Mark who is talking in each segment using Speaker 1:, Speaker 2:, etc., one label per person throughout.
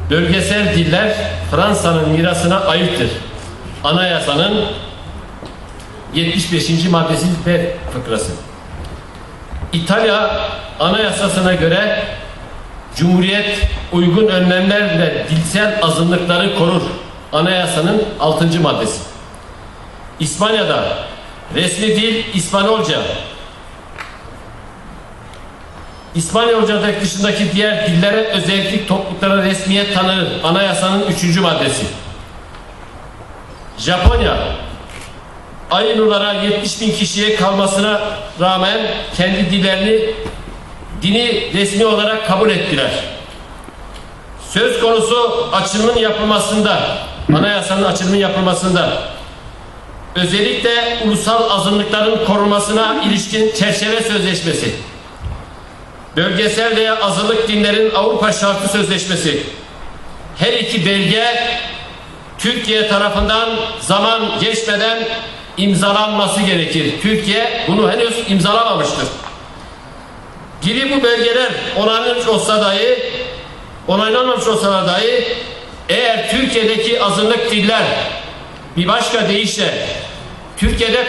Speaker 1: Bölgesel diller Fransa'nın mirasına aittir. Anayasanın 75. maddesi B fıkrası. İtalya Anayasasına göre Cumhuriyet uygun önlemlerle dilsel azınlıkları korur. Anayasanın 6. maddesi. İspanya'da resmi dil İspanyolca. İspanyolca dışındaki diğer dillere özellik topluluklara resmiyet tanır. Anayasanın 3. maddesi. Japonya Ainulara 70.000 kişiye kalmasına rağmen kendi dini resmi olarak kabul ettiler. Söz konusu açılımın yapılmasında, anayasanın açılımın yapılmasında özellikle ulusal azınlıkların korunmasına ilişkin çerçeve sözleşmesi, bölgesel veya azınlık dinlerin Avrupa Şartı Sözleşmesi, her iki belge Türkiye tarafından zaman geçmeden imzalanması gerekir. Türkiye bunu henüz imzalamamıştır. Gibi bu belgeler onaylanmamış olsa dahi eğer Türkiye'deki azınlık diller bir başka deyişle Türkiye'de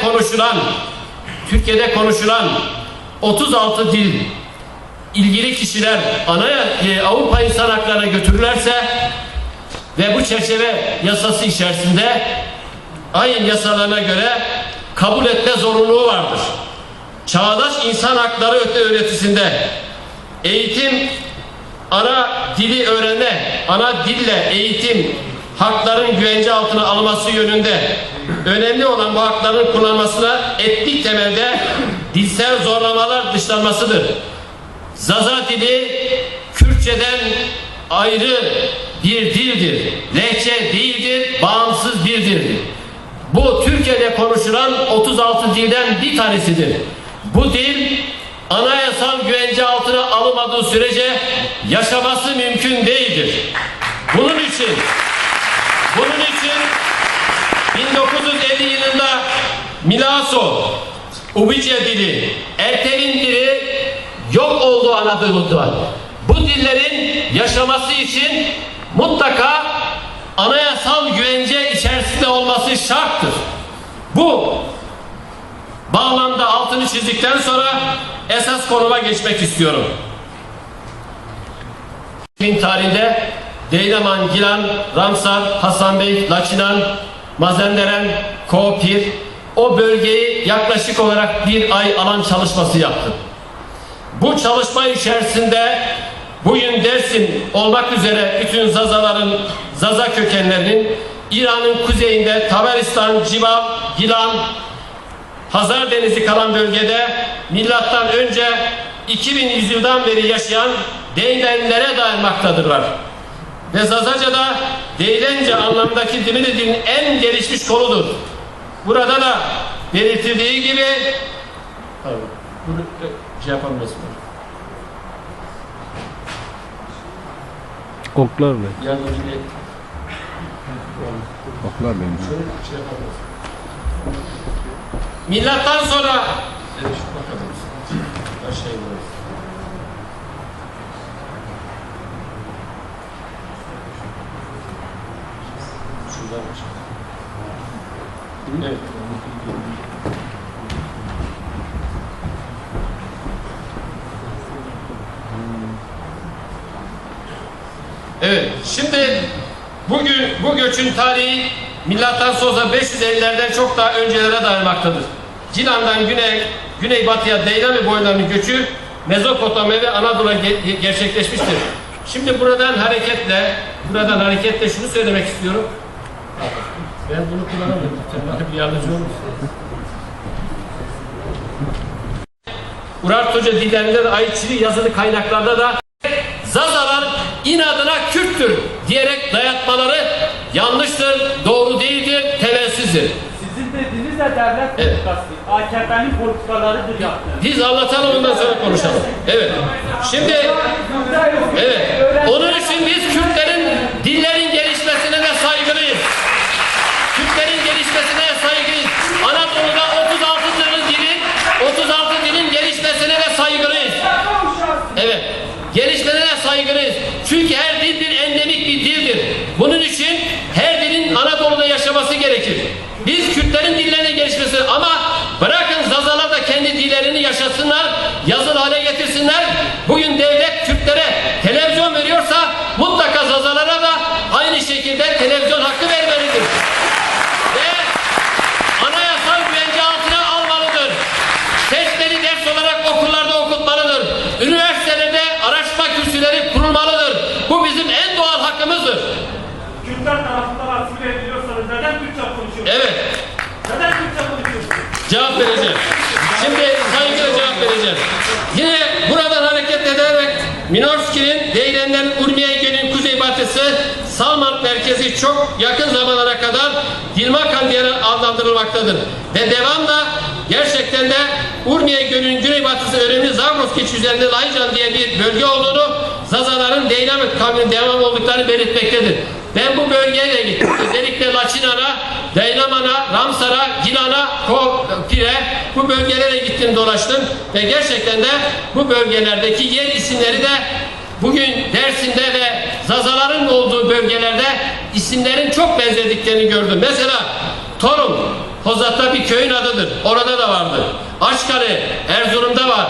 Speaker 1: konuşulan 36 dil ilgili kişiler Avrupa İnsan Hakları'na götürürlerse ve bu çerçeve yasası içerisinde ayın yasalarına göre kabul etme zorunluluğu vardır. Çağdaş insan hakları öğretisinde eğitim, ana dili öğrenme, ana dille eğitim hakların güvence altına alınması yönünde önemli olan bu hakların kullanılmasına etnik temelde dilsel zorlamalar dışlanmasıdır. Zaza dili Kürtçeden ayrı bir dildir. Lehçe değildir, bağımsız bir dildir. Bu Türkiye'de konuşulan 36 dilden bir tanesidir. Bu dil anayasal güvence altına alınmadığı sürece yaşaması mümkün değildir. Bunun için 1950 yılında Milaso, Ubice dili, Ertelin dili yok olduğu Anadolu'da. Bu dillerin yaşaması için mutlaka anayasal güvence içerisinde olması şarttır. Bu bağlamda altını çizdikten sonra esas konuma geçmek istiyorum. Tarihinde Deyleman, Gilan, Ramsar, Hasanbey, Laçinan, Mazenderen, Koopir o bölgeyi yaklaşık olarak bir ay alan çalışması yaptı. Bu çalışma içerisinde bugün Dersim olmak üzere bütün Zaza kökenlerinin İran'ın kuzeyinde Taberistan, Cival, Gilan, Hazar Denizi kalan bölgede milattan önce 2100 yıldan beri yaşayan Deylenlere dayanmaktadırlar. Ve Zazaca'da Deylence anlamındaki Dimili dilin en gelişmiş koludur. Burada da belirtildiği gibi bunu yapamıyoruz.
Speaker 2: Oklarla.
Speaker 3: Oklar benim.
Speaker 1: Milattan sonra evet. Evet, şimdi bu göçün tarihi milattan sonra 550'lerden çok daha öncelere dayanmaktadır. Cilan'dan güneybatıya Deylami boylarının göçü Mezopotamya ve Anadolu'ya gerçekleşmiştir. Şimdi buradan hareketle şunu söylemek istiyorum. Ben bunu kullanamıyorum. Sen bana bir yardımcı olur musun? Urartuca dillerinde ait yazılı kaynaklarda da Zazalar inadına Kürttür diyerek dayatmaları yanlıştır, doğru değildir, temelsizdir.
Speaker 4: Sizin dediğiniz de devlet politikası. AKP'nin politikalarıdır yaptığınız.
Speaker 1: Biz anlatalım ondan sonra konuşalım. Evet. Şimdi onun için biz Kürtlerin dillerin gelişmesine de saygılıyız. Kürtlerin gelişmesine saygılıyız. Anadolu'da 36 dilin gelişmesine de saygılıyız. Evet. Gelişmelerine saygılıyız. Çünkü her dil bir endemik bir dil.
Speaker 4: Kürtçe konuşuyorsun?
Speaker 1: Evet.
Speaker 4: Neden Kürtçe konuşuyorsun?
Speaker 1: Cevap vereceğim. Şimdi saygıyla cevap vereceğim. Yine buradan hareket ederek Minorski'nin Deylem'den Urmiye Gölü'nün kuzeybatısı Salman merkezi çok yakın zamanlara kadar Dilmakan diye adlandırılmaktadır. Ve devamla gerçekten de Urmiye Gölü'nün güneybatısı önemli Zagros geçişi üzerinde Laycan diye bir bölge olduğunu, Zazaların Deylem kavminin devam olduklarını belirtmektedir. Ben bu bölgeye de gittim. Özellikle Laçinan'a, Deylaman'a, Ramsar'a, Gilan'a, Kopire bu bölgelere gittim, dolaştım ve gerçekten de bu bölgelerdeki yer isimleri de bugün Dersim'de ve Zazaların olduğu bölgelerde isimlerin çok benzediklerini gördüm. Mesela Torun, Hozat'ta bir köyün adıdır. Orada da vardır. Açkale, Erzurum'da var.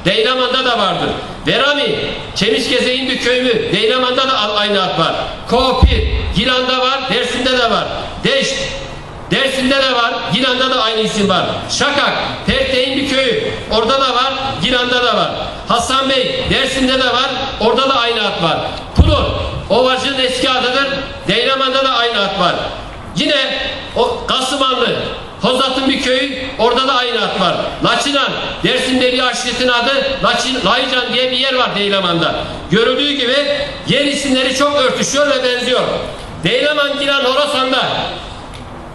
Speaker 1: Deylaman'da da vardır. Verami, Çemişgeze'nin bir köyü mü? Deylaman'da da aynı ad var. Koopir, Gilan'da var, Dersim'de de var. Deşt, Dersim'de de var, Gilan'da da aynı isim var. Şakak, Perte'nin bir köyü, orada da var, Gilan'da da var. Hasan Bey, Dersim'de de var, orada da aynı ad var. Pulur, Ovacı'nın eski adıdır, Deylaman'da da aynı ad var. Yine o Kasımanlı, Hozat'ın bir köyü, orada da aynı ad var. Laçinan, Dersim'de bir aşiretin adı Laycan diye bir yer var Deylaman'da. Görüldüğü gibi yer isimleri çok örtüşüyor ve benziyor. Deylaman, Gilan, Horasan'da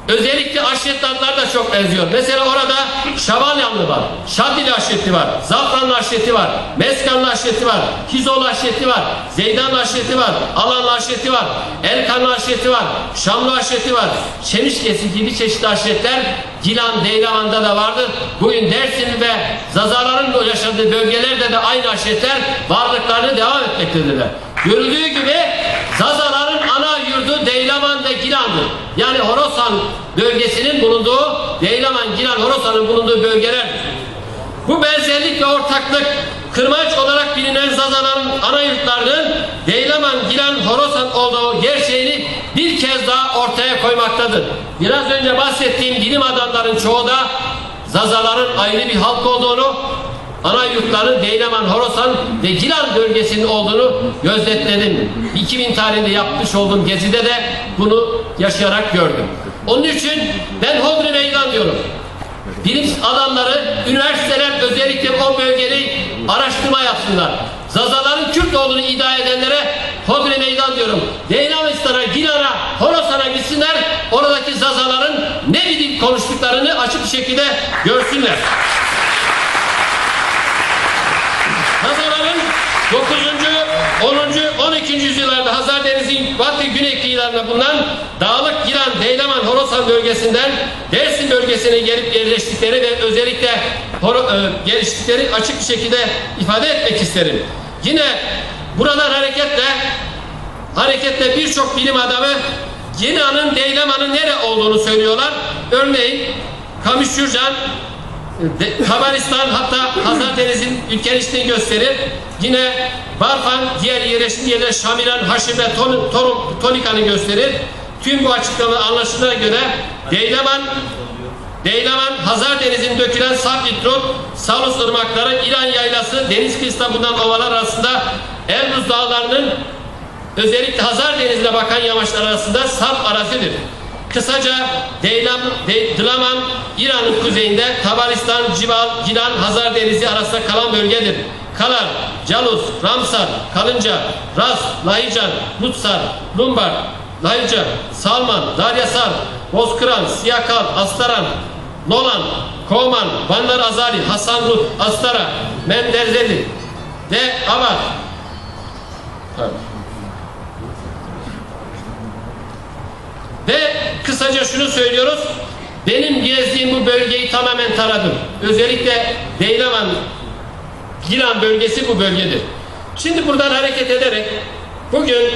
Speaker 1: özellikle aşiret adları da çok benziyor. Mesela orada Şavalyanlı var, Şadili aşireti var, Zafranlı aşireti var, Meskanlı aşireti var, Hizol aşireti var, Zeydanlı aşireti var, Alanlı aşireti var, Elkanlı aşireti var, Şamlı aşireti var, Çemişkesi gibi çeşitli aşiretler Gilan, Deylaman'da da vardır. Bugün Dersim ve Zazaların yaşadığı bölgelerde de aynı aşiretler varlıklarını devam etmektedirler. Görüldüğü gibi Zazaların ana yurdu Deylaman ve Gilan'dır. Yani Horasan bölgesinin bulunduğu, Deylaman, Gilan, Horasan'ın bulunduğu bölgelerdir. Bu benzerlik ve ortaklık kırmaç olarak bilinen Zazaların ana yurtlarının Deylaman, Gilan, Horasan olduğu gerçeğini bir kez daha ortaya koymaktadır. Biraz önce bahsettiğim bilim adamların çoğu da Zazaların ayrı bir halk olduğunu, ana yurtların Deylaman, Horasan ve Gilan bölgesinin olduğunu gözetledim. 2000 tarihinde yapmış olduğum gezide de bunu yaşayarak gördüm. Onun için ben Hodri Meydan diyorum. Bilim adamları, üniversiteler özellikle o bölgeyi araştırma yapsınlar. Zazaların Kürt olduğunu iddia edenlere Hodri Meydan diyorum. Deylamistan'a, Gilan'a, Horasan'a gitsinler, oradaki Zazaların ne bir dil konuştuklarını açık bir şekilde görsünler. Zazaların 9. 10. 12. yüzyıllarda Hazar Denizi'nin batı güney kıyılarında bulunan Dağlık, Gilan, Deylaman, Horasan bölgesinden Dersim bölgesine gelip yerleştikleri ve özellikle geliştikleri açık bir şekilde ifade etmek isterim. Yine buradan hareketle birçok bilim adamı Gilan'ın, Deylaman'ın nere olduğunu söylüyorlar. Örneğin Kamış Yurcan, Kabaristan, hatta Hazar Denizi'nin ülkeleştiğini gösterir. Yine Barfan, diğer yerleşim yerler Şamiran, Haşim ve Tolika'nı gösterir. Tüm bu açıklama anlaşılana göre Deylaman, Hazar Denizi'nin dökülen Safvitrut, Salus ırmakları, İran yaylası, deniz kıyısından bulunan ovalar arasında Elbrus dağlarının özellikle Hazar Denizi'ne bakan yamaçlar arasında sarp arazidir. Kısaca Deylaman, İran'ın kuzeyinde Tabaristan, Gilan, Hazar Denizi arasında kalan bölgedir. Kalar, Calus, Ramsar, Kalınca, Ras, Lahican, Lutsar, Lumbar, Lahican, Salman, Daryasar, Bozkıran, Siyakal, Astaran, Nolan, Koman, Bandar Azali, Hasanrut, Astara, Menderzeli ve Avar. Ve kısaca şunu söylüyoruz. Benim gezdiğim bu bölgeyi tamamen taradım. Özellikle Deylaman, Gilan bölgesi bu bölgedir. Şimdi buradan hareket ederek bugün